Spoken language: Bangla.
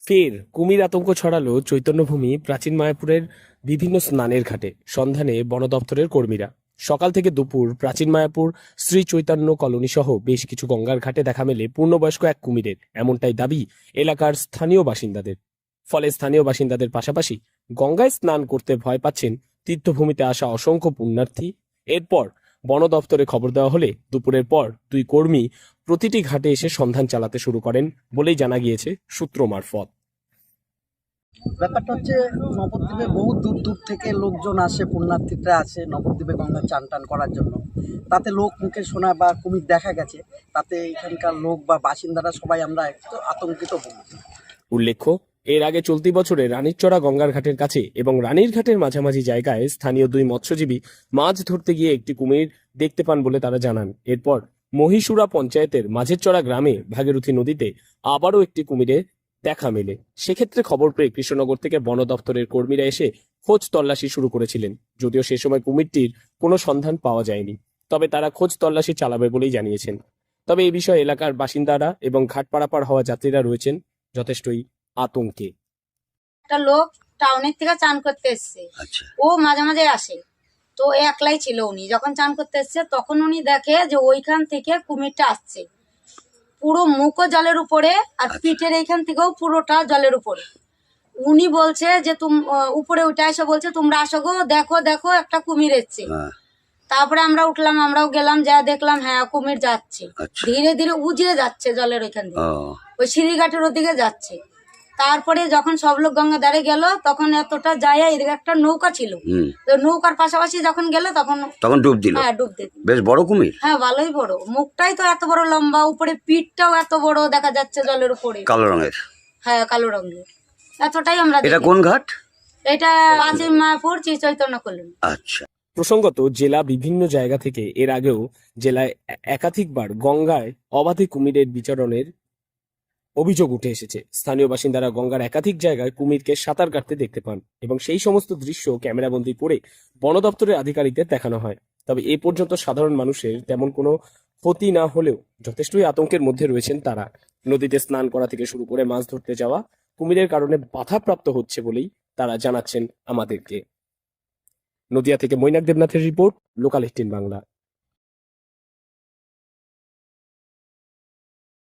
ফের কুমির আতঙ্ক ছড়ালো চৈতন্যভূমি প্রাচীন মায়াপুরের বিভিন্ন স্নানের ঘাটে। সন্ধানে বন দপ্তরের কর্মীরা সকাল থেকে দুপুর প্রাচীন মায়াপুর শ্রী চৈতন্য কলোনি সহ বেশ কিছু গঙ্গার ঘাটে দেখা মেলে পূর্ণবয়স্ক এক কুমিরের, এমনটাই দাবি এলাকার স্থানীয় বাসিন্দাদের। ফলে স্থানীয় বাসিন্দাদের পাশাপাশি গঙ্গায় স্নান করতে ভয় পাচ্ছেন তীর্থভূমিতে আসা অসংখ্য পুণ্যার্থী। এরপর বন দপ্তরে খবর দেওয়া হলে দুপুরের পর দুই কর্মী প্রতিটি ঘাটে এসে সন্ধান চালাতে শুরু করেন বলেই জানা গিয়েছে সূত্র মারফত। ব্যাপারটা হচ্ছে নবদ্বীপে বহু দূর দূর থেকে লোকজন আসে, পুণ্যার্থীরা আসে নবদ্বীপে গঙ্গা চান টান করার জন্য। তাতে লোক মুখে শোনা বা কুমির দেখা গেছে, তাতে এখানকার লোক বা বাসিন্দারা সবাই আমরা একটু আতঙ্কিত হই। উল্লেখ্য, এর আগে চলতি বছরে রানীরচড়া গঙ্গার ঘাটের কাছে এবং রানীর ঘাটের মাঝামাঝি জায়গায় স্থানীয় দুই মৎস্যজীবী মাছ ধরতে গিয়ে একটি কুমির দেখতে পান বলে তারা জানান। এরপর মহীশুরা পঞ্চায়েতের মাঝেরচড়া গ্রামে ভাগীরথী নদীতে আবারও একটি কুমিরের দেখা মেলে। সেক্ষেত্রে খবর পেয়ে কৃষ্ণনগর থেকে বন দপ্তরের কর্মীরা এসে খোঁজ তল্লাশি শুরু করেছিলেন, যদিও সে সময় কুমিরটির কোনো সন্ধান পাওয়া যায়নি। তবে তারা খোঁজ তল্লাশি চালাবে বলেই জানিয়েছেন। তবে এই বিষয়ে এলাকার বাসিন্দারা এবং ঘাট পারাপার হওয়া যাত্রীরা রয়েছেন যথেষ্টই আতঙ্কে। একটা লোক টাউনের থেকে চান করতে এসছে, ও মাঝে মাঝে আসে। তো একলাই ছিল, উনি যখন চান করতে এসছে তখন উনি দেখে যে ওইখান থেকে কুমিরটা আসছে, পুরো মুখও জলের উপরে আর পিঠের এইখান থেকেও পুরোটা জলের উপরে। উনি বলছে যে উপরে উঠে এসে বলছে তোমরা আসো গো, দেখো দেখো একটা কুমির এসছে। তারপরে আমরা উঠলাম, আমরাও গেলাম, যা দেখলাম হ্যাঁ কুমির যাচ্ছে, ধীরে ধীরে উজিয়ে যাচ্ছে জলের ওইখান থেকে, ওই সিঁড়িঘাটের ওদিকে যাচ্ছে। তারপরে যখন সব লোক গঙ্গা ধারে গেল তখন এতটা যায়, এদিকে একটা নৌকা ছিল, নৌকার পাশাপাশি যখন গেল তখন ডুব দিল। হ্যাঁ, ডুব দিল। বেশ বড় কুমির, হ্যাঁ ভালোই বড়, মুখটাই তো এত বড় লম্বা, উপরে পিঠটাও এত বড় দেখা যাচ্ছে জলের উপরে, কালো রঙের। হ্যাঁ কালো রঙের, এতটাই আমরা। এটা কোন ঘাট? এটা প্রাচীন মায়াপুর শ্রী চৈতন্য কলোনি। আচ্ছা। প্রসঙ্গত, জেলা বিভিন্ন জায়গা থেকে এর আগেও জেলায় একাধিকবার গঙ্গায় অবাধে কুমিরের বিচরণের অভিযোগ উঠে এসেছে। স্থানীয় বাসিন্দারা গঙ্গার একাধিক জায়গায় কুমিরকে সাঁতার কাটতে দেখতে পান এবং সেই সমস্ত দৃশ্য ক্যামেরাবন্দি করে বন দপ্তরের আধিকারিকদের দেখানো হয়। তবে এ পর্যন্ত সাধারণ মানুষের তেমন কোনো ক্ষতি না হলেও যথেষ্টই আতঙ্কের মধ্যে রয়েছেন তারা। নদীতে স্নান করা থেকে শুরু করে মাছ ধরতে যাওয়া কুমিরের কারণে বাধাপ্রাপ্ত হচ্ছে বলেই তারা জানাচ্ছেন আমাদেরকে। নদিয়া থেকে মৈনাক দেবনাথের রিপোর্ট, লোকাল 18 বাংলা।